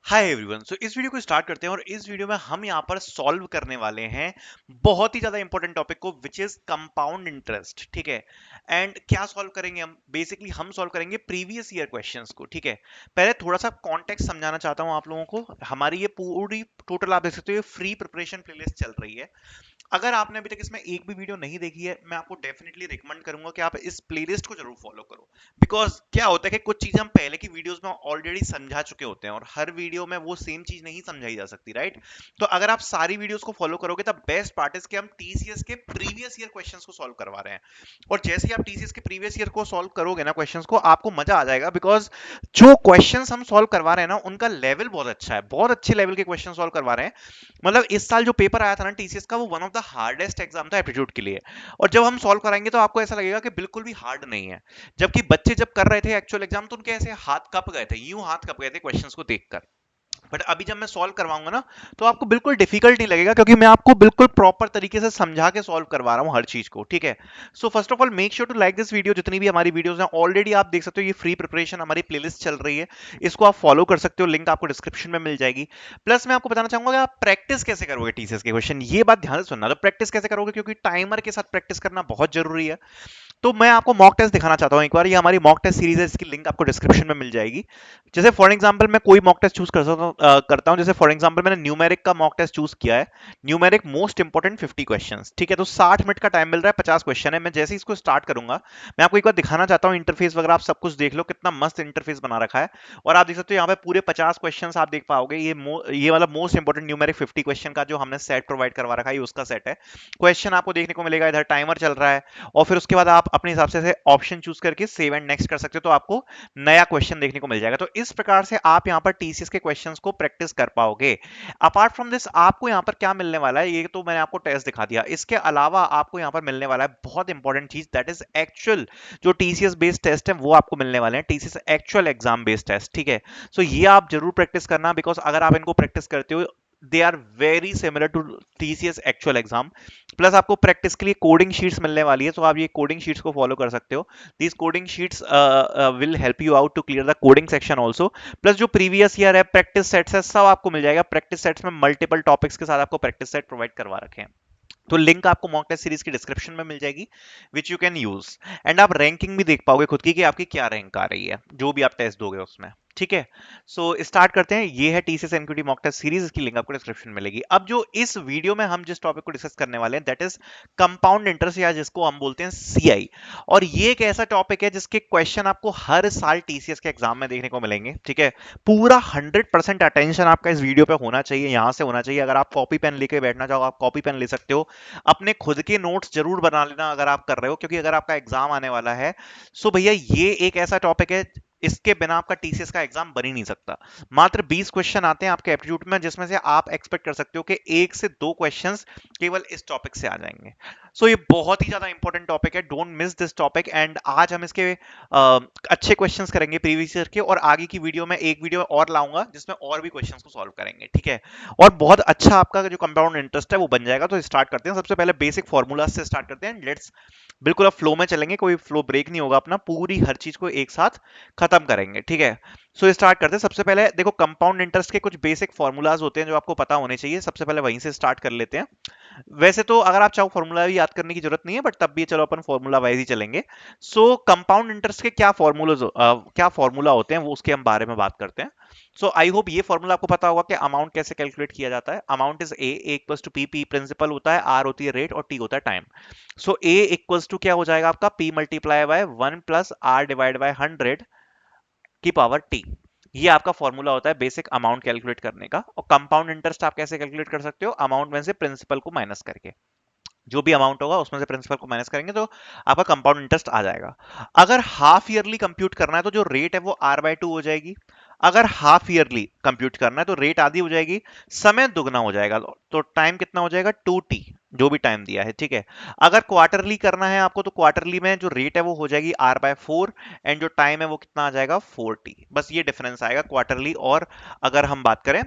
Hi everyone. सो इस video को start करते हैं और इस वीडियो में हम यहाँ पर सॉल्व करने वाले हैं बहुत ही ज्यादा इंपॉर्टेंट टॉपिक को, विच इज कंपाउंड इंटरेस्ट। ठीक है। एंड क्या सॉल्व करेंगे हम? बेसिकली हम सॉल्व करेंगे प्रीवियस ईयर क्वेश्चंस को। ठीक है। पहले थोड़ा सा कॉन्टेक्स्ट समझाना चाहता हूँ आप लोगों को। हमारी ये पूरी टोटल आप देख सकते हो, ये फ्री प्रिपरेशन प्लेलिस्ट चल रही है। अगर आपने अभी तक इसमें एक भी वीडियो नहीं देखी है, मैं आपको डेफिनेटली रिकमेंड करूंगा कि आप इस प्लेलिस्ट को जरूर फॉलो करो। बिकॉज क्या होता है कि कुछ चीजें हम पहले की वीडियोस में ऑलरेडी समझा चुके होते हैं और हर वीडियो में वो सेम चीज नहीं समझाई जा सकती, राइट? तो अगर आप सारी वीडियोस को फॉलो करोगे तब बेस्ट पार्ट इज कि हम टीसीएस के प्रीवियस ईयर क्वेश्चंस को सॉल्व करवा रहे हैं। और जैसे ही आप टीसीएस के प्रीवियस ईयर को सॉल्व करोगे ना क्वेश्चंस को, आपको मजा आ जाएगा। बिकॉज जो क्वेश्चंस हम सॉल्व करवा रहे हैं ना, उनका लेवल बहुत अच्छा है, बहुत अच्छे लेवल के क्वेश्चन सॉल्व करवा रहे हैं। मतलब इस साल जो पेपर आया था ना टीसीएस का, वो one of the hardest exam था एप्टीट्यूड के लिए। और जब हम सॉल्व कराएंगे तो आपको ऐसा लगेगा कि बिल्कुल भी हार्ड नहीं है। जबकि बच्चे जब कर रहे थे एक्चुअल एग्जाम, तो उनके ऐसे हाथ कप गए थे, यूं हाथ कप गए थे क्वेश्चंस को देखकर। बट अभी जब मैं सॉल्व करवाऊंगा ना, तो आपको बिल्कुल डिफिकल्ट नहीं लगेगा, क्योंकि मैं आपको बिल्कुल प्रॉपर तरीके से समझा के सॉल्व करवा रहा हूं हर चीज को। ठीक है। So first of all make sure to like this video. जितनी भी हमारी वीडियोस हैं ऑलरेडी आप देख सकते हो, ये फ्री प्रिपरेशन हमारी प्लेलिस्ट चल रही है, इसको आप फॉलो कर सकते हो, लिंक आपको डिस्क्रिप्शन में मिल जाएगी। प्लस मैं आपको बताना चाहूंगा कि आप प्रैक्टिस कैसे करोगे टीसीएस के क्वेश्चन, ये बात ध्यान से सुनना। तो प्रैक्टिस कैसे करोगे, क्योंकि टाइमर के साथ प्रैक्टिस करना बहुत जरूरी है। तो मैं आपको मॉक टेस्ट दिखाना चाहता हूं एक बार। ये हमारी मॉक टेस्ट सीरीज है, इसकी लिंक आपको डिस्क्रिप्शन में मिल जाएगी। जैसे फॉर एग्जांपल मैं कोई मॉक टेस्ट चूज कर सकता हूं, करता हूं। जैसे फॉर एग्जांपल मैंने न्यूमेरिक का मॉक टेस्ट चूज किया है। Numeric most important 50 questions. ठीक है। तो 60 मिनट का टाइम मिल रहा है, 50 क्वेश्चन है। मैं जैसे ही इसको स्टार्ट करूंगा, मैं आपको एक बार दिखाना चाहता हूं इंटरफेस वगैरह आप सब कुछ देख लो, कितना मस्त इंटरफेस बना रखा है। और आप देख सकते हो यहाँ पे पूरे 50 क्वेश्चन आप देख पाओगे। ये वाला मोस्ट इंपोर्टेंट न्यूमेरिक 50 क्वेश्चन का जो हमने सेट प्रोवाइड करवा रखा है, ये उसका सेट है। क्वेश्चन आपको देखने को मिलेगा, इधर टाइमर चल रहा है। और फिर उसके बाद आप अपने हिसाब से ऑप्शन चूज करके सेव एंड नेक्स्ट कर सकते हो, तो आपको नया क्वेश्चन देखने को मिल जाएगा। तो इस प्रकार से आप यहाँ पर टीसीएस के क्वेश्चंस को प्रैक्टिस कर पाओगे। अपार्ट फ्रॉम दिस आपको यहाँ पर क्या मिलने वाला है, ये तो मैंने आपको टेस्ट दिखा दिया। इसके अलावा आपको यहाँ पर मिलने वाला है बहुत इंपॉर्टेंट चीज, दैट इज एक्चुअल जो टीसीएस बेस्ड टेस्ट है, वो आपको मिलने वाले हैं, TCS actual exam based test. ठीक है। सो ये आप जरूर प्रैक्टिस करना, बिकॉज अगर आप इनको प्रैक्टिस करते हो, they are very similar to TCS actual exam. Plus आपको प्रैक्टिस के लिए कोडिंग शीट्स मिलने वाली है, तो आप ये कोडिंग शीट्स को फॉलो कर सकते हो। These coding sheets will help you out to clear the coding section also. Plus जो प्रीवियस ईयर है, प्रैक्टिस सेट्स है, सब आपको मिल जाएगा। प्रैक्टिस सेट्स में मल्टीपल टॉपिक्स के साथ आपको प्रैक्टिस सेट प्रोवाइड करवा रखे हैं। तो लिंक आपको मॉक टेस्ट सीरीज की डिस्क्रिप्शन में मिल जाएगी, which you can use. And आप रैंकिंग भी देख पाओगे खुद की कि आपकी क्या रैंक आ रही है जो भी आप टेस्ट दोगे उसमें। ठीक है। सो स्टार्ट करते हैं। ये है TCS NQT mock test series, इसकी लिंक आपको डिस्क्रिप्शन में मिलेगी। अब जो इस वीडियो में हम जिस टॉपिक को डिस्कस करने वाले हैं, दैट इज कंपाउंड इंटरेस्ट, या जिसको हम बोलते हैं सीआई। और ये एक ऐसा टॉपिक है जिसके क्वेश्चन आपको हर साल टीसीएस के एग्जाम में देखने को मिलेंगे। ठीक है। पूरा 100% अटेंशन आपका इस वीडियो पे होना चाहिए, यहां से होना चाहिए। अगर आप कॉपी पेन लेके बैठना चाहो, आप कॉपी पेन ले सकते हो। अपने खुद के नोट्स जरूर बना लेना अगर आप कर रहे हो, क्योंकि अगर आपका एग्जाम आने वाला है। सो भैया ये एक ऐसा टॉपिक है, इसके बिना आपका टीसीएस का एग्जाम बन ही नहीं सकता। मात्र 20 क्वेश्चन आते हैं आपके एप्टीट्यूड में, जिसमें से आप एक्सपेक्ट कर सकते हो कि 1 से 2 क्वेश्चंस केवल इस टॉपिक से आ जाएंगे। सो ये बहुत ही ज्यादा इंपॉर्टेंट टॉपिक है, don't miss this topic. And आज हम इसके अच्छे क्वेश्चंस करेंगे प्रीवियस ईयर के, और आगे की वीडियो में एक वीडियो और लाऊंगा जिसमें और भी क्वेश्चंस को सॉल्व करेंगे। ठीक है। और बहुत अच्छा आपका जो कंपाउंड इंटरेस्ट है वो बन जाएगा। तो स्टार्ट करते हैं। सबसे पहले बेसिक फॉर्मूला से स्टार्ट करते हैं। लेट्स बिल्कुल अब फ्लो में चलेंगे, कोई फ्लो ब्रेक नहीं होगा अपना, पूरी हर चीज को एक साथ खत्म करेंगे। ठीक है। सो स्टार्ट करते हैं। सबसे पहले देखो, कंपाउंड इंटरेस्ट के कुछ बेसिक फॉर्मूलाज होते हैं जो आपको पता होने चाहिए। सबसे पहले वहीं से स्टार्ट कर लेते हैं। वैसे तो अगर आप चाहो फॉर्मूला भी याद करने की जरूरत नहीं है, बट तब भी चलो अपन फॉर्मूला वाइज ही चलेंगे। सो कंपाउंड इंटरेस्ट के क्या फॉर्मूला होते हैं, वो उसके हम बारे में बात करते हैं। सो आई होप ये फॉर्मूला आपको पता होगा कि अमाउंट कैसे कैलकुलेट किया जाता है। Amount is a equals to p, p principal होता है, आर होती है रेट, और टी होता है time. So a equals to क्या हो जाएगा आपका, पी मल्टीप्लाई बाय 1 + r/100 की पावर टी। ये आपका फॉर्मूला होता है बेसिक अमाउंट कैलकुलेट करने का। और कंपाउंड इंटरेस्ट आप कैसे कैलकुलेट कर सकते हो, अमाउंट में से प्रिंसिपल को माइनस करके। जो भी अमाउंट होगा उसमें से प्रिंसिपल को माइनस करेंगे तो आपका कंपाउंड इंटरेस्ट आ जाएगा। अगर हाफ ईयरली कंप्यूट करना है तो जो रेट है वो r/2 हो जाएगी। अगर हाफ ईयरली कंप्यूट करना है तो रेट आधी हो जाएगी, समय दुगना हो जाएगा, तो टाइम कितना हो जाएगा 2t, जो भी टाइम दिया है। ठीक है। अगर क्वार्टरली करना है आपको, तो क्वार्टरली में जो रेट है वो हो जाएगी r/4, एंड जो टाइम है वो कितना आ जाएगा 4t। बस ये डिफरेंस आएगा क्वार्टरली और अगर हम बात करें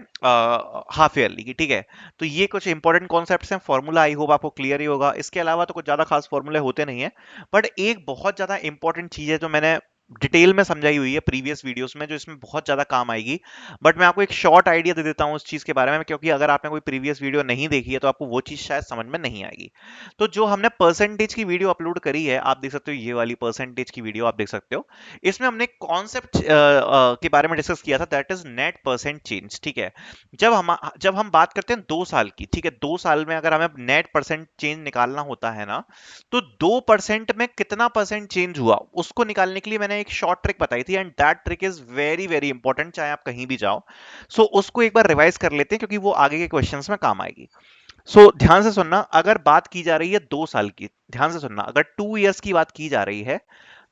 हाफ ईयरली की। ठीक है। तो ये कुछ इंपॉर्टेंट कॉन्सेप्ट्स हैं। फॉर्मूला आई होप आपको क्लियर ही होगा। इसके अलावा तो कुछ ज्यादा खास फॉर्मूले होते नहीं है, बट एक बहुत ज्यादा इंपॉर्टेंट चीज है जो मैंने डिटेल में समझाई हुई है प्रीवियस वीडियोस में, जो इसमें बहुत ज्यादा काम आएगी। बट मैं आपको एक शॉर्ट आइडिया दे देता हूँ उस चीज के बारे में, क्योंकि अगर आपने कोई प्रीवियस वीडियो नहीं देखी है तो आपको वो चीज शायद समझ में नहीं आएगी। तो जो हमने परसेंटेज की वीडियो अपलोड करी है, आप देख सकते हो, ये वाली परसेंटेज की वीडियो आप देख सकते हो। इसमें हमने कॉन्सेप्ट के बारे में डिस्कस किया था, that is net percent change. ठीक है, जब हम बात करते हैं 2 साल की, ठीक है, 2 साल में अगर हमें नेट परसेंट चेंज निकालना होता है ना, तो 2% में कितना परसेंट चेंज हुआ उसको निकालने के लिए मैंने एक शॉर्ट ट्रिक बताई थी, and that trick is very very important, चाहे आप कहीं भी जाओ। सो उसको एक बार रिवाइज कर लेते हैं, क्योंकि वो आगे के क्वेश्चंस में काम आएगी। सो ध्यान से सुनना, अगर बात की जा रही है 2 साल की, ध्यान से सुनना, अगर 2 इयर्स की बात की जा रही है,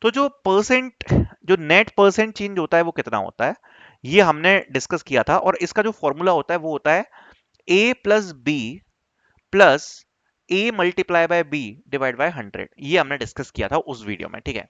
तो जो नेट परसेंट चेंज होता है वो कितना होता है, ये हमने डिस्कस किया था। और इसका जो फॉर्मूला होता है वो होता है A plus B plus A multiply by B divide by 100। ये हमने डिस्कस किया था उस वीडियो में, ठीक है।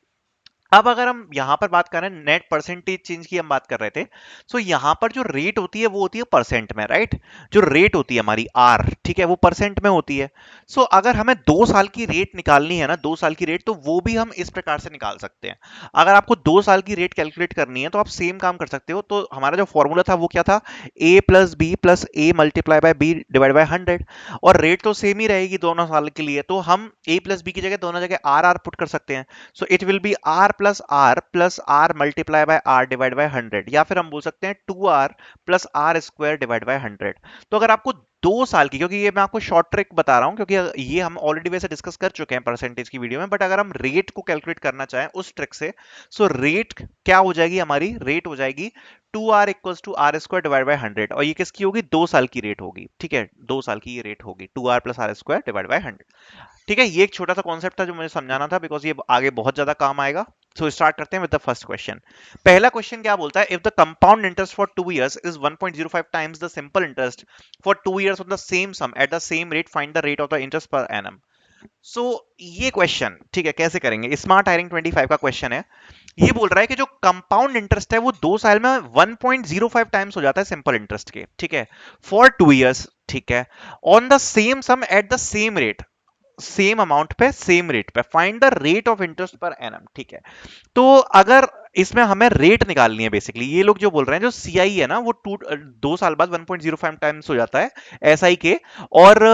अब अगर हम यहां पर बात कर रहे हैं नेट परसेंटेज चेंज की, हम बात कर रहे थे, सो यहां पर जो रेट होती है वो होती है परसेंट में, राइट। जो रेट होती है हमारी आर, ठीक है, वो परसेंट में होती है। सो अगर हमें 2 साल की रेट निकालनी है ना, 2 साल की रेट, तो वो भी हम इस प्रकार से निकाल सकते हैं। अगर आपको 2 साल की रेट कैलकुलेट करनी है तो आप सेम काम कर सकते हो। तो हमारा जो फॉर्मूला था वो क्या था, A plus B plus A multiply by B divide by 100। और रेट तो सेम ही रहेगी दोनों साल के लिए, तो हम ए प्लस बी की जगह दोनों जगह आर आर पुट कर सकते हैं। So it will be plus R multiply by R divide by 100, या फिर हम बोल सकते हैं 2r plus R square divide by 100। तो अगर आपको 2 साल की, क्योंकि ये मैं आपको शॉर्ट ट्रिक बता रहा हूं, क्योंकि ये हम ऑलरेडी वैसे डिस्कस कर चुके हैं परसेंटेज की वीडियो में, बट अगर हम रेट को कैलकुलेट करना चाहें उस ट्रिक से, सो रेट क्या हो जाएगी, हमारी रेट हो जाएगी 2r equals to R square divide by 100। और ये किसकी होगी, 2 साल की रेट होगी, ठीक है, 2 साल की ये रेट होगी 2r plus R square divide by 100। ठीक है, ये एक छोटा सा कॉन्सेप्ट था जो मुझे समझाना था, बिकॉज ये आगे बहुत ज्यादा काम आएगा। सो स्टार्ट करते हैं विद द फर्स्ट क्वेश्चन। पहला क्वेश्चन क्या बोलता है, if the compound interest for 2 years is 1.05 times the simple interest for 2 years of the same sum at the same rate, find the rate of the interest per annum. So ये question, ठीक है, कैसे करेंगे, smart hiring 25 का question है। ये बोल रहा है कि जो कंपाउंड इंटरेस्ट है वो 2 साल में 1.05 टाइम्स हो जाता है सिंपल इंटरेस्ट के, ठीक है, फॉर 2 इयर्स, ठीक है, on the same sum at the same rate, same amount पे सेम रेट पे, find the rate of interest per annum. ठीक है, तो अगर इसमें हमें रेट निकालनी है, बेसिकली ये लोग जो बोल रहे हैं, जो सीआई है ना, वो 2 साल बाद 1.05 टाइम्स हो जाता है एसआई के, और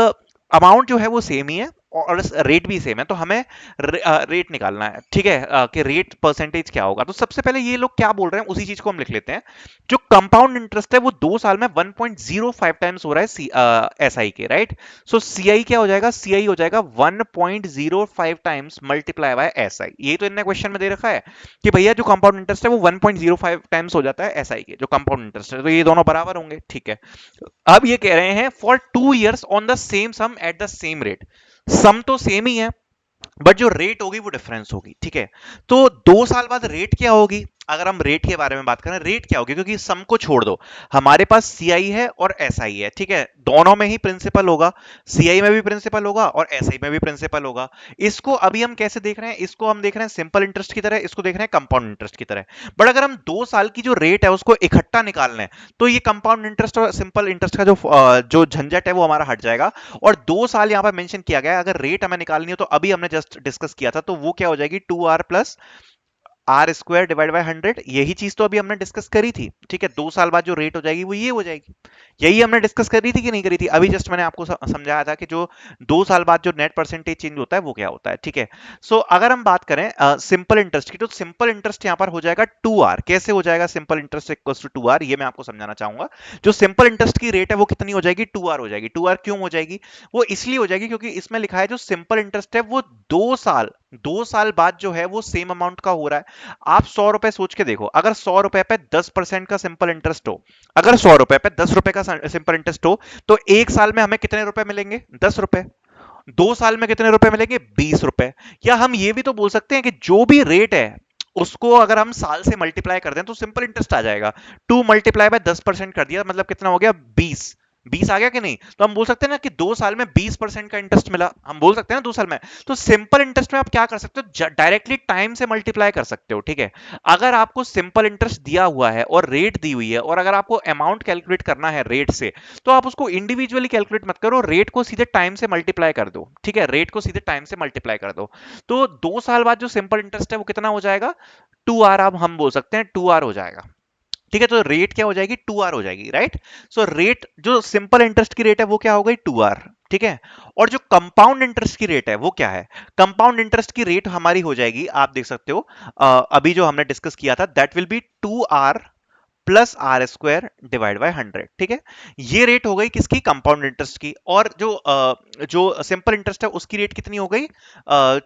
अमाउंट जो है वो सेम ही है और रेट भी सेम है, तो हमें रेट निकालना है, ठीक है, कि रेट परसेंटेज क्या होगा। तो सबसे पहले ये लोग क्या बोल रहे हैं उसी चीज को हम लिख लेते हैं। जो कंपाउंड इंटरेस्ट है वो 2 साल में 1.05 टाइम्स हो रहा है एसआई के, राइट। सो सीआई क्या हो जाएगा, सीआई हो जाएगा 1.05 टाइम्स मल्टीप्लाई बाय एसआई। ये तो इन्होंने क्वेश्चन में दे रखा है कि भैया जो कंपाउंड इंटरेस्ट है वो 1.05 टाइम्स हो जाता है एसआई के, जो कंपाउंड इंटरेस्ट है, तो ये दोनों बराबर होंगे, ठीक है। अब ये कह रहे हैं for 2 years on the same sum at the same rate, sum तो सेम ही है बट जो रेट होगी वो डिफरेंस होगी, ठीक है। तो 2 साल बाद रेट क्या होगी, अगर हम रेट के बारे में बात करें, रेट क्या होगी, क्योंकि सम को छोड़ दो, हमारे पास सीआई है और एसआई है, ठीक है, दोनों में ही प्रिंसिपल होगा, सीआई में भी प्रिंसिपल होगा और एसआई में भी प्रिंसिपल होगा। इसको अभी हम कैसे देख रहे हैं, इसको हम देख रहे हैं सिंपल इंटरेस्ट की तरह, इसको देख रहे हैं कंपाउंड इंटरेस्ट की तरह। बट अगर हम 2 साल की जो रेट है उसको इकट्ठा निकालना है, तो ये कंपाउंड इंटरेस्ट और सिंपल इंटरेस्ट का जो झंझट है वो हमारा हट जाएगा। और 2 साल यहां पर मेंशन किया गया है, अगर रेट हमें निकालनी हो तो अभी हमने जस्ट डिस्कस किया था, तो वो क्या हो जाएगी, 2r plus R square divide by 100। यही चीज तो अभी हमने डिस्कस करी थी, ठीक है। 2 साल बाद जो रेट हो जाएगी वो ये हो जाएगी, यही हमने डिस्कस करी थी कि नहीं करी थी, अभी जस्ट मैंने आपको समझाया था कि जो 2 साल बाद जो नेट परसेंटेज चेंज होता है वो क्या होता है, ठीक है। सो अगर हम बात करें सिंपल इंटरेस्ट की, तो सिंपल इंटरेस्ट यहां पर हो जाएगा 2r। कैसे हो जाएगा simple interest equals to 2r, ये मैं आपको समझाना चाहूंगा। जो सिंपल इंटरेस्ट की रेट है वो कितनी हो जाएगी, 2r हो जाएगी। 2r क्यों हो जाएगी, वो इसलिए हो जाएगी क्योंकि इसमें लिखा है जो सिंपल इंटरेस्ट है वो 2 साल बाद जो है वो सेम अमाउंट का हो रहा है। आप 100 रुपए सोच के देखो, अगर 100 रुपए पे 10% का सिंपल इंटरेस्ट हो, अगर 100 रुपए पे 10 रुपए का सिंपल इंटरेस्ट हो, तो 1 साल में हमें कितने रुपए मिलेंगे, 10 रुपए। 2 साल में कितने रुपए मिलेंगे, 20 रुपए। या हम ये भी तो बोल सकते हैं कि जो भी रेट है उसको अगर हम साल से मल्टीप्लाई कर दें तो सिंपल इंटरेस्ट आ जाएगा। 2 मल्टीप्लाई बाय 10% कर दिया, मतलब कितना हो गया, 20 आ गया कि नहीं। तो हम बोल सकते हैं ना कि 2 साल में 20% का इंटरेस्ट मिला, हम बोल सकते हैं ना 2 साल में। तो सिंपल इंटरेस्ट में आप क्या कर सकते हो, डायरेक्टली टाइम से मल्टीप्लाई कर सकते हो, ठीक है। अगर आपको सिंपल इंटरेस्ट दिया हुआ है और रेट दी हुई है, और अगर आपको अमाउंट कैलकुलेट करना है रेट से, तो आप उसको इंडिविजुअली कैलकुलेट मत करो, रेट को सीधे टाइम से मल्टीप्लाई कर दो, ठीक है, रेट को सीधे टाइम से मल्टीप्लाई कर दो। तो 2 साल बाद जो सिंपल इंटरेस्ट है वो कितना हो जाएगा, 2R अब हम बोल सकते हैं 2R हो जाएगा, ठीक है। तो रेट क्या हो जाएगी, 2R हो जाएगी, राइट। सो रेट जो सिंपल इंटरेस्ट की रेट है वो क्या हो गई, 2R, ठीक है। और जो कंपाउंड इंटरेस्ट की रेट है वो क्या है, कंपाउंड इंटरेस्ट की रेट हमारी हो जाएगी, आप देख सकते हो अभी जो हमने डिस्कस किया था, that will be 2R plus R square divide by 100, ठीक है। ये रेट हो गई किसकी, कंपाउंड इंटरेस्ट की। और जो सिंपल इंटरेस्ट है उसकी रेट कितनी हो गई,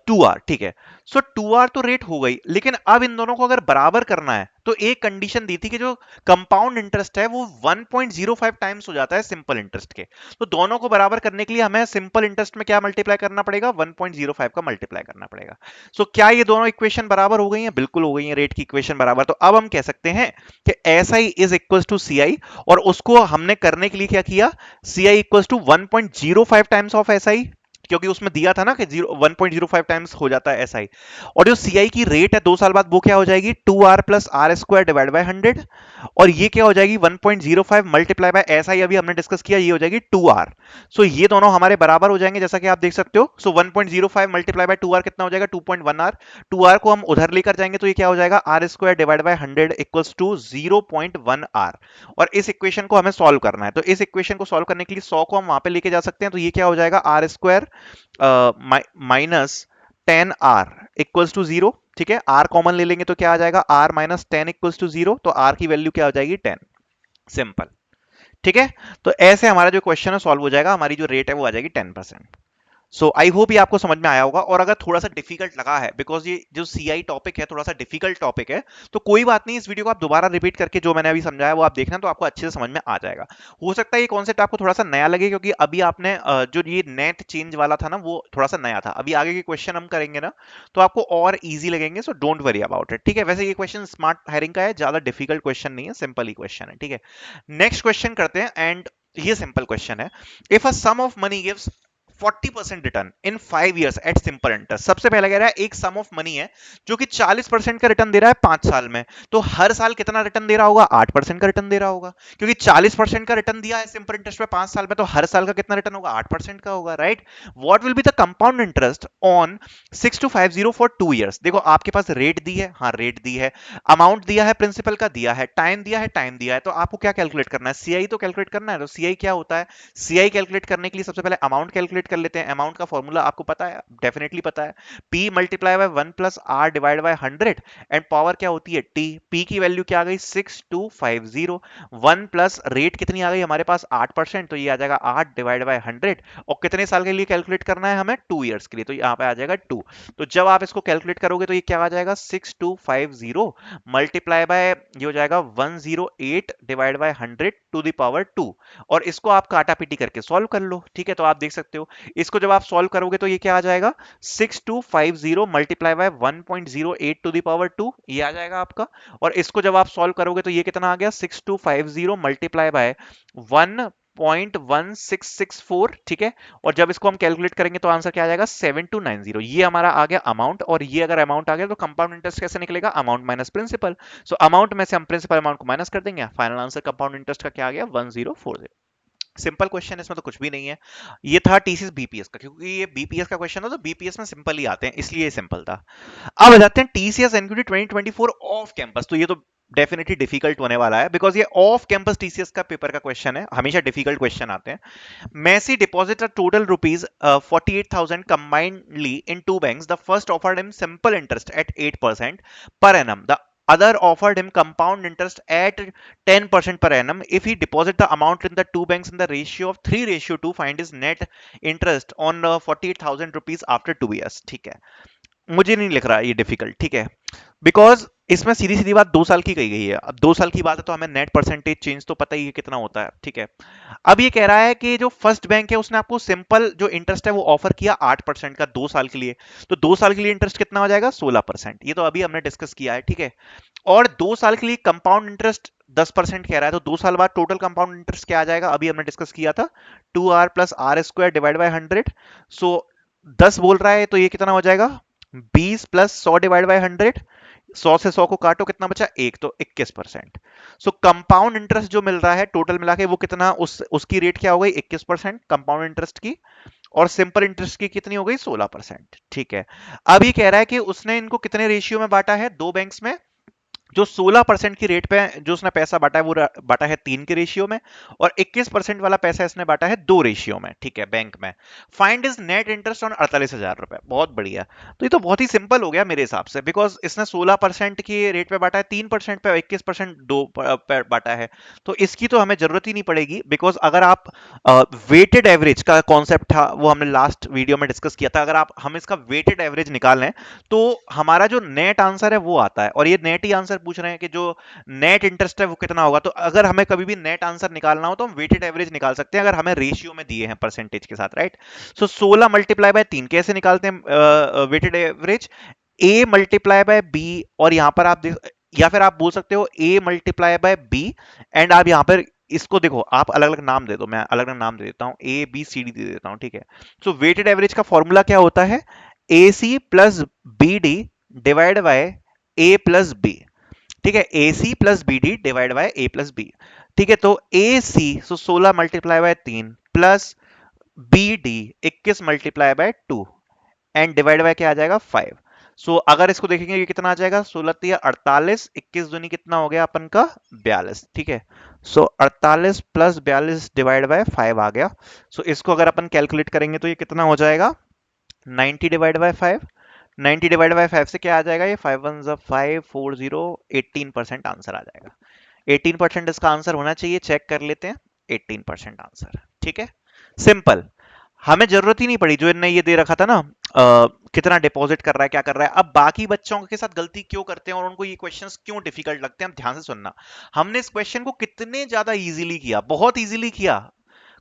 2R, ठीक है। सो 2R तो रेट हो गई, लेकिन अब इन दोनों को अगर बराबर करना है तो एक कंडीशन दी थी कि जो कंपाउंड इंटरेस्ट है वो 1.05 टाइम्स हो जाता है सिंपल इंटरेस्ट के। तो दोनों को बराबर करने के लिए हमें सिंपल इंटरेस्ट में क्या मल्टीप्लाई करना पड़ेगा, 1.05 का मल्टीप्लाई करना पड़ेगा। सो क्या ये दोनों इक्वेशन बराबर हो गई हैं, बिल्कुल हो गई हैं, रेट की इक्वेशन बराबर। तो अब हम कह सकते हैं कि S I is equal to C I, और उसको हमने करने के लिए क्या किया, C I equal to 1.05 times of S I, क्योंकि उसमें दिया था ना कि 1.05 टाइम्स हो जाता है एस आई। और जो सी आई की रेट है 2 साल बाद वो क्या हो जाएगी, 2R plus R square divide by 100, और ये क्या हो जाएगी 1.05 मल्टीप्लाई बाय एस आई, अभी हमने डिस्कस किया, ये हो जाएगी 2R। सो ये दोनों हमारे बराबर हो जाएंगे जैसा कि आप देख सकते हो। सो 1.05 मल्टीप्लाई बाय 2R कितना हो जाएगा, 2.1R। 2R को हम उधर लेकर जाएंगे तो ये क्या हो जाएगा, R square divide by 100 equals to 0.1R। और इस इक्वेशन को हमें सॉल्व करना है, तो इस इक्वेशन को सॉल्व करने के लिए 100 को हम वहां पे लेके जा सकते हैं, तो ये क्या हो जाएगा, R square minus 10R equals to 0, ठीक है। R कॉमन ले लेंगे तो क्या आ जाएगा, R माइनस 10 इक्वल्स टू 0, तो R की वैल्यू क्या हो जाएगी, 10, सिंपल, ठीक है। तो ऐसे हमारा जो क्वेश्चन है सॉल्व हो जाएगा, हमारी जो रेट है वो आ जाएगी 10%। सो आई होप ये आपको समझ में आया होगा। और अगर थोड़ा सा डिफिकल्ट लगा है, बिकॉज ये जो सीआई टॉपिक है थोड़ा सा डिफिकल्ट टॉपिक है, तो कोई बात नहीं, इस वीडियो को आप दोबारा रिपीट करके जो मैंने अभी समझाया वो आप देखना, तो आपको अच्छे से समझ में आ जाएगा। हो सकता है ये कॉन्सेप्ट आपको थोड़ा सा नया लगे, क्योंकि अभी आपने जो ये नेट चेंज वाला था ना वो थोड़ा सा नया था। अभी आगे के क्वेश्चन हम करेंगे ना तो आपको और ईजी लगेंगे, so don't worry about it, ठीक है। वैसे ये क्वेश्चन स्मार्ट हायरिंग का है, ज्यादा डिफिकल्ट क्वेश्चन नहीं है, सिंपल ही क्वेश्चन है, ठीक है। नेक्स्ट क्वेश्चन करते हैं, एंड ये सिंपल क्वेश्चन है। If a sum of money gives 40% return in 5 years at simple interest. सबसे पहले कह रहा है एक सम ऑफ मनी है जो कि 40% का रिटर्न दे रहा है 5 साल में, तो हर साल कितना रिटर्न दे रहा होगा, 8% का रिटर्न दे रहा होगा, क्योंकि 40% का रिटर्न दिया है सिंपल इंटरेस्ट में 5 साल में, तो हर साल का कितना रिटर्न होगा, 8% का होगा, right. What will be the compound interest on 6250 for 2 years। देखो आपके पास रेट दी है, हाँ रेट दी है, अमाउंट दिया है, प्रिंसिपल का दिया है, टाइम दिया है, टाइम दिया है, तो आपको क्या कैलकुलेट करना है, सीआई तो कैलकुलेट करना है। तो सीआई क्या होता है, सीआई कैलकुलेट करने के लिए सबसे पहले अमाउंट कैलकुलेट कर लेते हैं। अमाउंट का फॉर्मूला आपको पता है, डेफिनेटली पता है, P multiply by 1 plus R divide by 100, and power क्या होती है T। P की वैल्यू क्या आ गई 6250, 1 प्लस रेट कितनी आ गई हमारे पास 8%, तो ये आ जाएगा 8 डिवाइड बाय 100, और कितने साल के लिए कैलकुलेट करना है हमें, 2 years के लिए, तो यहाँ पे आ जाएगा 2। तो जब आप इसको कैलकुलेट करोगे तो ये क्या आ जाएगा 6250 मल्टीप्लाई बाय, ये हो जाएगा 108 divide by 100 to the power 2, और इसको आप काटा पीटी करके सॉल्व कर लो, ठीक है। तो आप देख सकते हो इसको जब आप सॉल्व करोगे तो ये क्या आ जाएगा 6250 multiply by 1.08 to the power 2, ये आ जाएगा आपका। और इसको जब आप सॉल्व करोगे तो ये कितना आ गया 6250 मल्टीप्लाई बाय 1.1664, ठीक है। और जब इसको हम कैलकुलेट करेंगे तो आंसर क्या आ जाएगा 7290। ये हमारा आ गया अमाउंट, और ये अगर अमाउंट आ गया तो कंपाउंड इंटरेस्ट कैसे निकलेगा, amount minus principal. So amount में से हम प्रिंसिपल अमाउंट को माइनस कर देंगे, फाइनल आंसर कंपाउंड इंटरेस्ट का क्या आ गया 1040। सिंपल क्वेश्चन है, इसमें तो कुछ भी नहीं है। ये था टीसीएस बीपीएस का, क्योंकि ये बीपीएस का क्वेश्चन है तो बीपीएस में सिंपल ही आते हैं, इसलिए ये सिंपल था। अब आ जाते हैं टीसीएस एनक्यूटी 2024 ऑफ कैंपस। तो ये तो डेफिनेटली डिफिकल्ट होने वाला है, बिकॉज ये ऑफ कैंपस टीसीएस का पेपर का क्वेश्चन है, हमेशा डिफिकल्ट क्वेश्चन आते हैं। Messi deposited total rupees 48,000 combinedly in two banks. The first offered him simple interest at 8% per annum. The other offered him compound interest at 10% per annum. If he deposit the amount in the two banks in the ratio of 3:2, find his net interest on 48,000 rupees after 2 years. ठीक है, मुझे नहीं लिख रहा ये difficult, ठीक है, because इसमें सीधी सीधी बात 2 साल की कही गई है। अब 2 साल की बात है तो हमें नेट परसेंटेज चेंज तो पता ही है कितना होता है, ठीक है। अब ये कह रहा है कि जो फर्स्ट बैंक है उसने आपको सिंपल जो इंटरेस्ट है वो ऑफर किया 8% का 2 साल के लिए, तो 2 साल के लिए इंटरेस्ट कितना हो जाएगा 16%, ये तो अभी हमने डिस्कस किया है, ठीक है। और 2 साल के लिए कंपाउंड इंटरेस्ट 10% कह रहा है, तो 2 साल बाद टोटल कंपाउंड इंटरेस्ट क्या आ जाएगा, अभी हमने डिस्कस किया था 2R plus R square divide by 100। So 10 बोल रहा है तो ये कितना हो जाएगा 20 प्लस 100 डिवाइड बाई 100, 100 से 100 को काटो कितना बचा एक, तो 21%। सो कंपाउंड इंटरेस्ट जो मिल रहा है टोटल मिला के वो कितना, उसकी रेट क्या हो गई 21% कंपाउंड इंटरेस्ट की, और सिंपल इंटरेस्ट की कितनी हो गई 16%, ठीक है। अब ये कह रहा है कि उसने इनको कितने रेशियो में बांटा है, दो बैंक्स में जो 16% की रेट पे जो उसने पैसा बांटा है वो बांटा है 3 के रेशियो में, और 21% वाला पैसा इसने बांटा है 2 रेशियो में, ठीक है, बैंक में। Find is net interest on 48,000 रुपए। बहुत बढ़िया। तो ये तो बहुत ही सिंपल हो गया मेरे हिसाब से, बिकॉज इसने 16% की रेट पे बांटा है, 3% पे, 21% दो पे बांटा है। तो इसकी तो हमें जरूरत ही नहीं पड़ेगी, बिकॉज अगर आप वेटेड एवरेज का कॉन्सेप्ट था वो हमने लास्ट वीडियो में डिस्कस किया था, अगर आप हम इसका वेटेड एवरेज निकालें तो हमारा जो नेट आंसर है वो आता है, और ये नेट ही आंसर पूछ रहे हैं कि जो नेट इंटरेस्ट है वो कितना होगा। तो अगर हमें कभी भी नेट आंसर निकालना हो तो हम वेटेड एवरेज निकाल सकते हैं, अगर हमें रेशियो में दिए हैं परसेंटेज के साथ, राइट। सो 16 मल्टीप्लाई बाय 3 कैसे निकालते हैं weighted average? A multiply by B, और यहां पर आप या फिर आप बोल सकते हो ए मल्टीप्लाई बाय बी, एंड आप यहां पर इसको देखो, आप अलग अलग नाम दे दो, मैं अलग अलग नाम दे देता हूं, ए बी सी डी दे देता हूं, ठीक है। सो वेटेड एवरेज का फॉर्मूला क्या होता है? A C plus B D divide by A plus B, ठीक है, A C plus B D divide by A plus B, ठीक है। तो A C, so 16 multiply by 3 plus B D 21 multiply by 2 and divide by क्या आ जाएगा? 5। सो अगर इसको देखेंगे ये कितना आ जाएगा? 16 तिया 48, 21 दूनी कितना हो गया अपन का? 42, ठीक है। सो 48 प्लस 42 डिवाइड बाय 5 आ गया। सो इसको अगर अपन कैलकुलेट करेंगे तो ये कितना हो जाएगा? 90 डिवाइड बाय 5। 90 डिवाइड बाय 5 से क्या आ जाएगा? ये 5 1 5 4 0, 18% आंसर आ जाएगा। 18% इसका आंसर होना चाहिए, चेक कर लेते हैं। 18% आंसर, ठीक है, सिंपल। हमें जरूरत ही नहीं पड़ी, जो इनने ये दे रखा था ना कितना डिपॉजिट कर रहा है, क्या कर रहा है। अब बाकी बच्चों के साथ गलती क्यों करते हैं और उनको ये क्वेश्चंस क्यों डिफिकल्ट लगते हैं, हम ध्यान से सुनना। हमने इस क्वेश्चन को कितने ज्यादा इजीली किया, बहुत इजीली किया,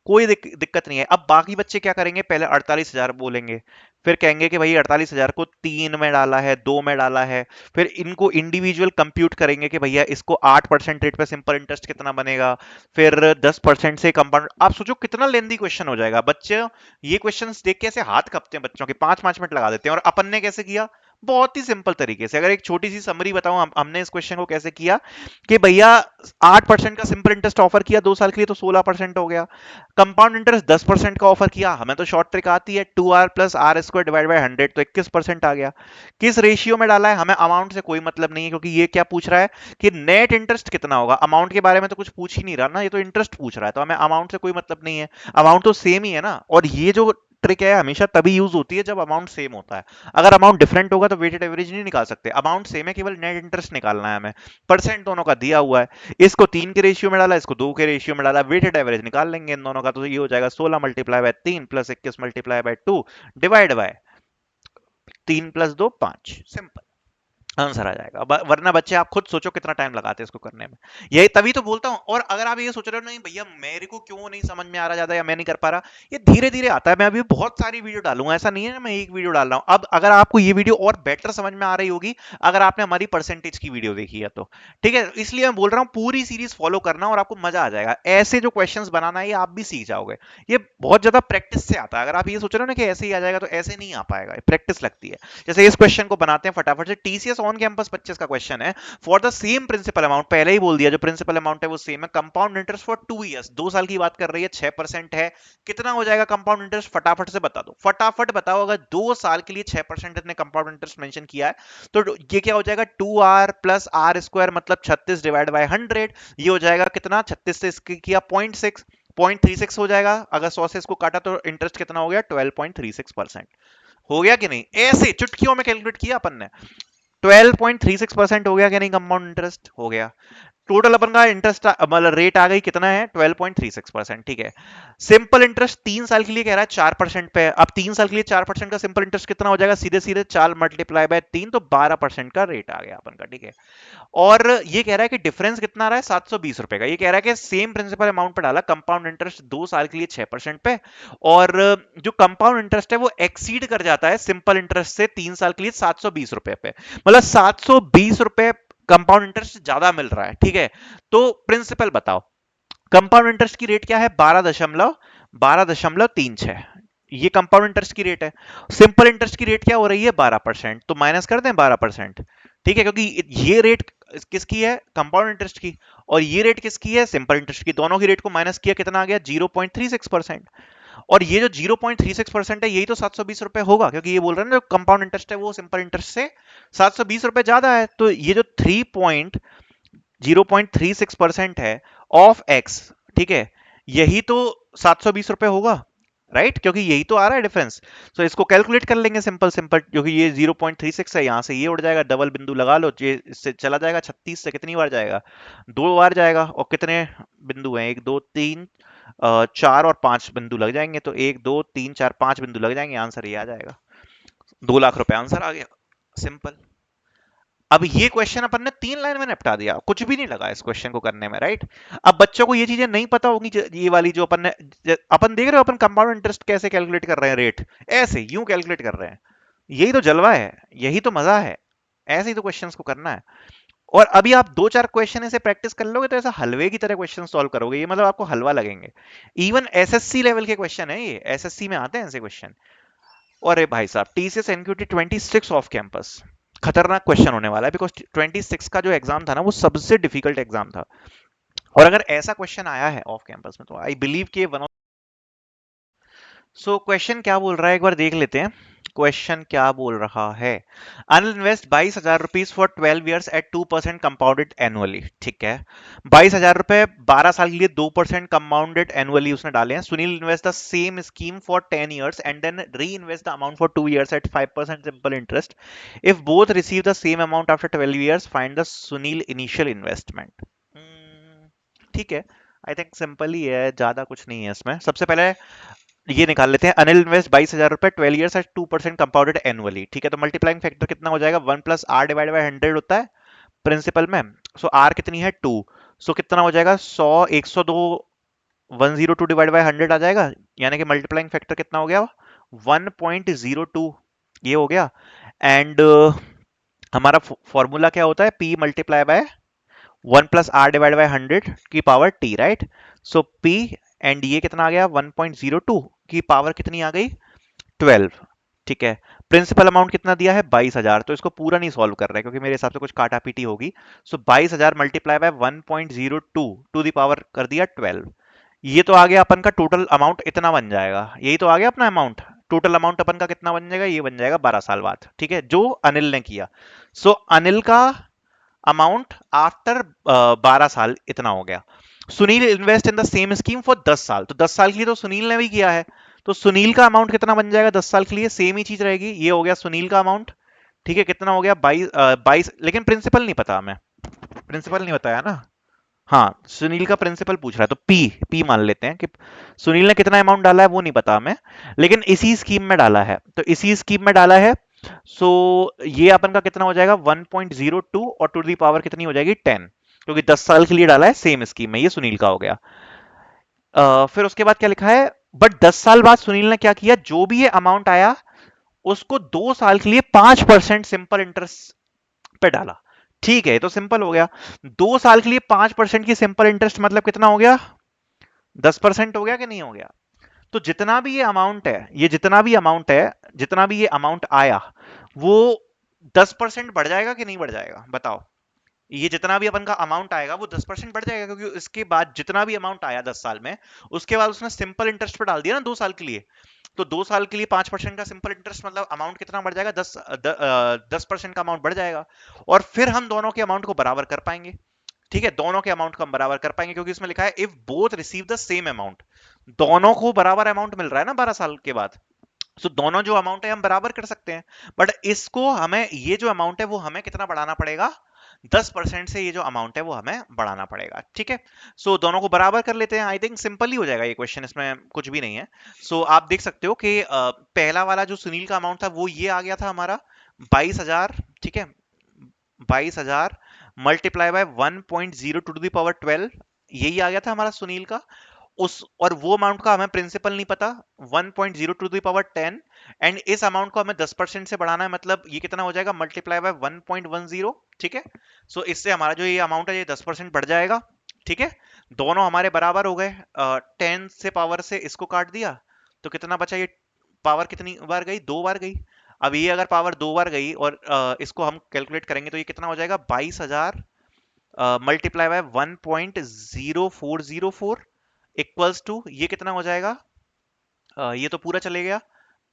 कोई दिक्कत नहीं है। अब बाकी बच्चे क्या करेंगे? पहले 48,000 बोलेंगे, फिर कहेंगे कि भाई 48,000 को 3 में डाला है, 2 में डाला है, फिर इनको इंडिविजुअल कंप्यूट करेंगे कि भैया इसको 8% रेट पे सिंपल इंटरेस्ट कितना बनेगा, फिर 10% से कंपाउंड। आप सोचो कितना लेंदी क्वेश्चन हो जाएगा। बच्चे ये क्वेश्चंस देख के ऐसे हाथ कपते हैं बच्चों के, 5-5 मिनट लगा देते हैं। और अपन ने कैसे किया? बहुत ही सिंपल तरीके से। अगर एक छोटी सी समरी बताऊं हमने इस क्वेश्चन को कैसे किया, कि भैया 8% का सिंपल इंटरेस्ट ऑफर किया 2 साल के लिए, तो 16% हो गया। कंपाउंड इंटरेस्ट 10% का ऑफर किया, हमें तो शॉर्ट ट्रिक आती है, 2r plus R square divide by 100, तो 21% आ गया। किस रेशियो में डाला है? हमें अमाउंट से कोई मतलब नहीं है, क्योंकि ये क्या पूछ रहा है कि नेट इंटरेस्ट कितना होगा। अमाउंट के बारे में तो कुछ पूछ ही नहीं रहा ना, ये तो इंटरेस्ट पूछ रहा है, तो हमें अमाउंट से कोई मतलब नहीं है। अमाउंट तो सेम ही है ना। और ये जो ट्रिक है हमेशा तभी यूज होती है जब अमाउंट सेम होता है। अगर अमाउंट डिफरेंट होगा तो वेटेड एवरेज नहीं निकाल सकते। अमाउंट सेम है, केवल नेट इंटरेस्ट निकालना है हमें। परसेंट दोनों का दिया हुआ है, इसको 3 के रेशियो में डाला, इसको 2 के रेशियो में डाला, वेटेड एवरेज निकाल लेंगे इन दोनों का। तो ये हो जाएगा 16 multiply by 3 plus 21 multiply by 2 divide by 3 plus 2 5, simple answer आ जाएगा। वरना बच्चे आप खुद सोचो कितना टाइम लगाते हैं इसको करने में। यही तभी तो बोलता हूं। और अगर आप ये सोच रहे हो नहीं भैया मेरे को क्यों नहीं समझ में आ रहा ज्यादा, या मैं नहीं कर पा रहा, ये धीरे धीरे आता है। मैं अभी बहुत सारी वीडियो डालूंगा, ऐसा नहीं है ना मैं एक वीडियो डाल रहा हूं। अब अगर आपको ये वीडियो और बेटर समझ में आ रही होगी अगर आपने हमारी परसेंटेज की वीडियो देखी है तो, ठीक है। इसलिए मैं बोल रहा हूँ पूरी सीरीज फॉलो करना और आपको मजा आ जाएगा। ऐसे जो क्वेश्चन बनाना है ये आप भी सीख जाओगे। ये बहुत ज्यादा प्रैक्टिस से आता है। अगर आप ये सोच रहे हो ना कि ऐसे ही आ जाएगा, तो ऐसे नहीं आ पाएगा, प्रैक्टिस लगती है। जैसे इस क्वेश्चन को बनाते हैं फटाफट से। टीसीएस ऑन कैंपस 25 का क्वेश्चन है। For the same principal amount, पहले ही बोल दिया जो प्रिंसिपल अमाउंट है वो सेम है। कंपाउंड इंटरेस्ट फॉर 2 इयर्स, 2 साल की बात कर रही है, 6% है। कितना हो जाएगा कंपाउंड इंटरेस्ट? फटाफट से बता दो, फटाफट बताओ। अगर 2 साल के लिए 6% इतने कंपाउंड इंटरेस्ट मेंशन किया है तो ये क्या हो जाएगा? 2r प्लस आर स्क्वायर, मतलब 36 डिवाइड बाय 100। ये हो जाएगा कितना? 36 से इसकी किया 0.6, 0.36 हो जाएगा। अगर 100 से इसको काटा तो इंटरेस्ट कितना हो गया? 12.36%। हो गया कि नहीं? ऐसे चुटकियों में कैलकुलेट किया अपन ने। 12.36% हो गया कि नहीं? कंपाउंड इंटरेस्ट हो गया। टोटल अपन का इंटरेस्ट मतलब रेट आ गई कितना है? 12.36%, ठीक है। सिंपल इंटरेस्ट 3 साल के लिए कह रहा है 4% पे। अब 3 साल के लिए 4% का सिंपल इंटरेस्ट कितना हो जाएगा? सीधे सीधे 4 मल्टीप्लाई बाय 3, तो 12% का रेट आ गया अपन का, ठीक है। और ये कह रहा है कि डिफरेंस कितना आ रहा है? 720 रुपए का। ये कह रहा है कि सेम प्रिंसिपल अमाउंट पे डाला कंपाउंड इंटरेस्ट 2 साल के लिए 6% पे, और जो कंपाउंड इंटरेस्ट है वो एक्सीड कर जाता है सिंपल इंटरेस्ट से 3 साल के लिए 720 रुपए पे। मतलब 720 रुपए कंपाउंड इंटरेस्ट ज्यादा मिल रहा है, ठीक है। तो प्रिंसिपल बताओ, कंपाउंड इंटरेस्ट की रेट क्या है? 12.36। ये कंपाउंड इंटरेस्ट की रेट है। सिंपल इंटरेस्ट की रेट क्या हो रही है? 12%। तो माइनस कर दें 12%, ठीक है, क्योंकि ये रेट किसकी है? कंपाउंड इंटरेस्ट की। और ये रेट किसकी है? सिंपल इंटरेस्ट की। दोनों की रेट को माइनस किया, कितना आ गया? 0.36%। और ये जो 0.36% है, यही तो 720 रुपए होगा, क्योंकि ये बोल रहे हैं ना जो कंपाउंड इंटरेस्ट है वो सिंपल इंटरेस्ट से 720 रुपए ज्यादा है। तो ये जो 0.36% है ऑफ एक्स, ठीक है, यही तो 720 रुपए होगा, राइट, क्योंकि यही तो आ रहा है डिफरेंस। तो इसको कैलकुलेट कर लेंगे सिंपल सिंपल, क्योंकि ये 0.36 है, यहां से ये उड़ जाएगा, डबल बिंदु लगा लो, ये इससे चला जाएगा 36 से कितनी बार जाएगा, 2 बार जाएगा, और कितने बिंदु हैं, 1 2 3 4 और 5 बिंदु लग जाएंगे, तो 1 2 3 4 5 बिंदु लग जाएंगे, आंसर ये आ जाएगा, 2 लाख रुपए आंसर आ गया, सिंपल। अब ये क्वेश्चन अपन ने 3 लाइन में निपटा दिया, कुछ भी नहीं लगा इस क्वेश्चन को करने में, राइट। अब बच्चों को ये चीजें नहीं पता होगी, ये वाली जो अपन देख रहे हो, अपन कंपाउंड इंटरेस्ट कैसे कैलकुलेट कर रहे हैं, रेट ऐसे यूं कैलकुलेट कर रहे हैं, यही तो जलवा है, यही तो मजा है, ऐसे ही तो क्वेश्चंस को करना है। और अभी आप 2 4 क्वेश्चन ऐसे प्रैक्टिस कर लोगे तो ऐसा हलवे की तरह क्वेश्चन सॉल्व करोगे, ये मतलब आपको हलवा लगेंगे। इवन एसएससी लेवल के क्वेश्चन है, ये एसएससी में आते हैं ऐसे क्वेश्चन। और भाई साहब, टीसीएस एनक्यूटी 26 ऑफ कैंपस, खतरनाक क्वेश्चन होने वाला है, बिकॉज 26 का जो एग्जाम था ना वो सबसे डिफिकल्ट एग्जाम था। और अगर ऐसा क्वेश्चन आया है ऑफ कैंपस में तो आई बिलीव कि वन ऑफ। सो क्वेश्चन क्या बोल रहा है, एक बार देख लेते हैं। क्वेश्चन क्या बोल रहा है, Anil invest 22,000 rupees for 12 years at 2% compounded annually, ठीक है। 22,000 रुपए 12 साल के लिए 2% कंपाउंडेड एनुअली उसने डाले हैं। Sunil invest the same scheme for 10 years and then reinvest the amount for 2 years at 5% simple interest. If both receive the same amount after 12 years, find the Sunil initial investment. ठीक है, I think simple ही है, ज्यादा कुछ नहीं है इसमें। सबसे पहले ये निकाल लेते हैं, अनिल इन्वेस्ट 22,000 रुपए 12 ईयर्स एट 2% कंपाउंडेड एनुअली, ठीक है। तो मल्टीप्लाइंग फैक्टर कितना हो जाएगा, 1 + r डिवाइड बाई 100 होता है प्रिंसिपल में। सो r कितनी है 2, सो कितना हो जाएगा 100 102 102 डिवाइड बाई 100 आ जाएगा, यानी कि मल्टीप्लाइंग फैक्टर कितना हो गया 1.02, ये हो गया। एंड हमारा फॉर्मूला क्या होता है, p multiply by 1 + r divide by 100 की power t, right. So p, and ये कितना आ गया 1.02 की पावर कितनी आ गई 12, ठीक है। प्रिंसिपल अमाउंट कितना दिया है 22,000, तो इसको पूरा नहीं सॉल्व कर रहे हैं क्योंकि मेरे हिसाब से कुछ काटा पीटी होगी। So 22,000 multiply by 1.02 to the power कर दिया 12, ये तो आ गया अपन का टोटल अमाउंट, इतना बन जाएगा, यही तो आ गया अपना अमाउंट। टोटल अमाउंट अपन का कितना बन जाएगा, ये बन जाएगा 12 साल बाद, ठीक है, जो अनिल ने किया। सो अनिल का अमाउंट आफ्टर 12 साल इतना हो गया। Sunil invest in the same scheme for 10 साल, तो 10 साल के लिए तो सुनील ने भी किया है, तो सुनील का अमाउंट कितना बन जाएगा 10 साल के लिए, सेम ही चीज रहेगी, ये हो गया सुनील का अमाउंट, ठीक है। कितना हो गया 22, लेकिन प्रिंसिपल नहीं पता हमें, प्रिंसिपल नहीं बताया ना। हाँ, सुनील का प्रिंसिपल पूछ रहा है, तो पी पी मान लेते हैं कि सुनील ने कितना अमाउंट डाला है वो नहीं पता हमें, लेकिन इसी स्कीम में डाला है, तो इसी स्कीम में डाला है। सो ये अपन का कितना हो जाएगा 1.02 और टू दी पावर कितनी हो जाएगी 10, क्योंकि 10 साल के लिए डाला है सेम स्कीम में, ये सुनील का हो गया। फिर उसके बाद क्या लिखा है, बट 10 साल बाद सुनील ने क्या किया, जो भी ये अमाउंट आया उसको 2 साल के लिए 5% सिंपल इंटरेस्ट पे डाला, ठीक है, ये तो सिंपल हो गया। 2 साल के लिए 5% की सिंपल इंटरेस्ट मतलब कितना हो गया 10% हो गया कि नहीं हो गया। तो जितना भी ये अमाउंट है, ये जितना भी अमाउंट है, जितना भी ये अमाउंट आया वो 10% बढ़ जाएगा कि नहीं बढ़ जाएगा, बताओ। ये जितना भी अपन का अमाउंट आएगा वो 10% बढ़ जाएगा, क्योंकि इसके बाद जितना भी अमाउंट आया 10 साल में, उसके बाद उसने सिंपल इंटरेस्ट पे डाल दिया ना 2 साल के लिए। तो 2 साल के लिए 5% का सिंपल इंटरेस्ट मतलब अमाउंट कितना बढ़ जाएगा 10% का अमाउंट बढ़ जाएगा। और फिर हम दोनों के अमाउंट को बराबर कर पाएंगे, ठीक है, दोनों के अमाउंट को हम बराबर कर पाएंगे, क्योंकि इसमें लिखा है if both receive the same amount, दोनों को बराबर अमाउंट मिल रहा है ना 12 साल के बाद। सो दोनों जो अमाउंट है हम बराबर कर सकते हैं, बट इसको हमें, ये जो अमाउंट है वो हमें कितना बढ़ाना पड़ेगा 10% से, ये जो अमाउंट है वो हमें बढ़ाना पड़ेगा, ठीक है। सो दोनों को बराबर कर लेते हैं, आई थिंक सिंपल ही हो जाएगा ये क्वेश्चन, इसमें कुछ भी नहीं है। सो आप देख सकते हो कि पहला वाला जो सुनील का अमाउंट था वो ये आ गया था हमारा 22,000, ठीक है, 22,000 multiply by 1.02 to the power 12, यही आ गया था हमारा सुनील का। उस और वो अमाउंट का हमें प्रिंसिपल नहीं पता 1.02 टू द पावर 10, एंड इस अमाउंट को हमें 10% से बढ़ाना है, मतलब ये कितना हो जाएगा मल्टीप्लाई बाय 1.10, ठीक है। सो इससे हमारा जो ये अमाउंट है ये 10% बढ़ जाएगा, ठीक है। दोनों हमारे बराबर हो गए, 10 से पावर से इसको काट दिया तो कितना बचा, ये पावर कितनी बार गई 2 बार गई। अब ये अगर पावर 2 बार गई और इसको हम कैलकुलेट करेंगे तो ये कितना हो जाएगा 22,000 मल्टीप्लाई बाय 1.0404 इक्वल्स टू ये कितना हो जाएगा ये तो पूरा चले गया,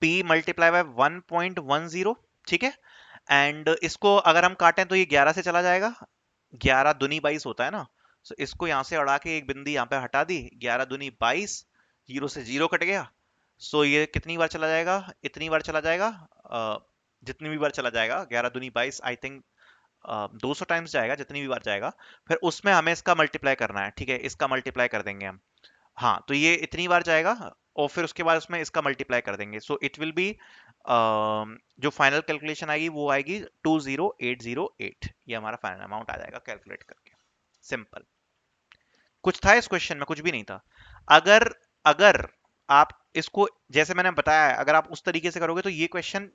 p मल्टीप्लाई बाय 1.10, ठीक है। एंड इसको अगर हम काटें तो ये 11 से चला जाएगा, 11 दूनी 22 होता है ना। सो इसको यहाँ से अड़ा के एक बिंदी यहाँ पे हटा दी, 11 दूनी 22, जीरो से जीरो कट गया। सो ये कितनी बार चला जाएगा, इतनी बार चला जाएगा, जितनी भी बार चला जाएगा, 11 दूनी 22 आई थिंक 200 टाइम्स जाएगा, जितनी भी बार जाएगा। फिर उसमें हमें इसका मल्टीप्लाई करना है, ठीक है, इसका मल्टीप्लाई कर देंगे हम। हाँ, तो ये इतनी बार जाएगा और फिर उसके बाद उसमें इसका मल्टीप्लाई कर देंगे। सो इट विल बी, जो फाइनल कैलकुलेशन आएगी वो आएगी 20808। ये हमारा फाइनल अमाउंट आ जाएगा कैलकुलेट करके। सिंपल। कुछ था इस क्वेश्चन में? कुछ भी नहीं था। अगर अगर आप इसको जैसे मैंने बताया है, अगर आप उस तरीके से करोगे तो ये क्वेश्चन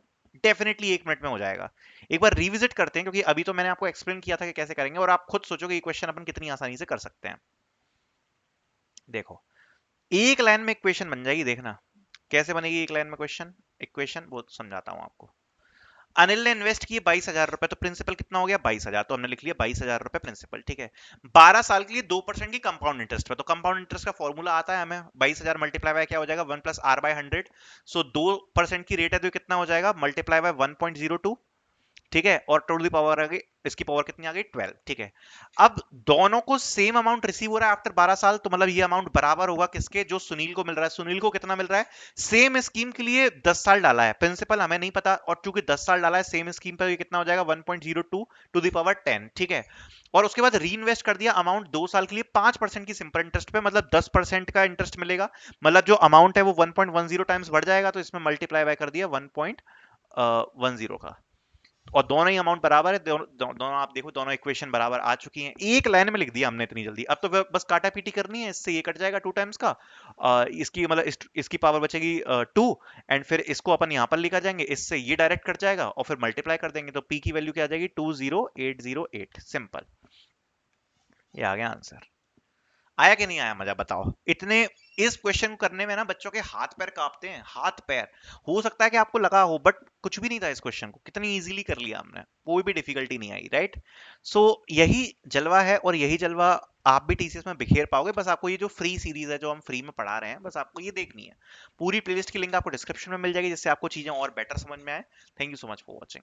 डेफिनेटली 1 मिनट में हो जाएगा। एक बार रिविजिट करते हैं, क्योंकि अभी तो मैंने आपको एक्सप्लेन किया था कि कैसे करेंगे, और आप खुद सोचोगे ये क्वेश्चन अपन कितनी आसानी से कर सकते हैं। देखो, एक लाइन में इक्वेशन बन जाएगी, देखना कैसे बनेगी एक लाइन में क्वेश्चन इक्वेशन, बहुत समझाता हूं आपको। अनिल ने इन्वेस्ट किए 22,000 रुपए, तो प्रिंसिपल कितना हो गया 22,000, तो हमने लिख लिया 22,000 रुपए प्रिंसिपल, ठीक है। 12 साल के लिए 2% की कंपाउंड इंटरेस्ट पे, तो कंपाउंड इंटरेस्ट का फॉर्मूला आता है हमें, 22,000 मल्टीप्लाई बाय क्या हो जाएगा 1+r/100। सो 2% की रेट है तो कितना हो जाएगा मल्टीप्लाई बाय 1.02, ठीक है, और टू द पावर आ गई, इसकी पावर कितनी आ गई 12, ठीक है। अब दोनों को सेम अमाउंट रिसीव हो रहा है आफ्टर 12 साल, तो मतलब ये अमाउंट बराबर होगा किसके, जो सुनील को मिल रहा है। सुनील को कितना मिल रहा है, सेम स्कीम के लिए 10 साल डाला है, प्रिंसिपल हमें नहीं पता, और चूंकि 10 साल डाला है सेम स्कीम पर, ये कितना हो जाएगा 1.02 टू द पावर 10, ठीक है। और उसके बाद री इन्वेस्ट कर दिया अमाउंट 2 साल के लिए 5% की सिंपल इंटरेस्ट पे, मतलब 10% का इंटरेस्ट मिलेगा, मतलब जो अमाउंट है वो 1.10 टाइम्स बढ़ जाएगा, तो इसमें मल्टीप्लाई बाय कर दिया 1.10 का, और दोनों ही अमाउंट बराबर है। दोनों आप देखो, दोनों इक्वेशन बराबर आ चुकी हैं, एक लाइन में लिख दिया हमने इतनी जल्दी। अब तो बस काटा पीटी करनी है, इससे ये कट जाएगा 2 टाइम्स का, इसकी मतलब इसकी पावर बचेगी 2, एंड फिर इसको अपन यहाँ पर लेकर जाएंगे, इससे ये डायरेक्ट कट जाएगा और फिर मल्टीप्लाई कर देंगे, तो पी की वैल्यू क्या आ जाएगी 20808। सिंपल, ये आ गया आंसर। आया कि नहीं आया मजा, बताओ। इतने इस क्वेश्चन को करने में ना बच्चों के हाथ पैर कांपते हैं, हाथ पैर। हो सकता है कि आपको लगा हो, बट कुछ भी नहीं था इस क्वेश्चन को, कितनी इजीली कर लिया हमने, कोई भी डिफिकल्टी नहीं आई, राइट। सो यही जलवा है, और यही जलवा आप भी टीसीएस में बिखेर पाओगे। बस आपको ये जो फ्री सीरीज है जो हम फ्री में पढ़ा रहे हैं, बस आपको ये देखनी है। पूरी प्लेलिस्ट की लिंक आपको डिस्क्रिप्शन में मिल जाएगी, जिससे आपको चीजें और बेटर समझ में आए। Thank you so much for watching.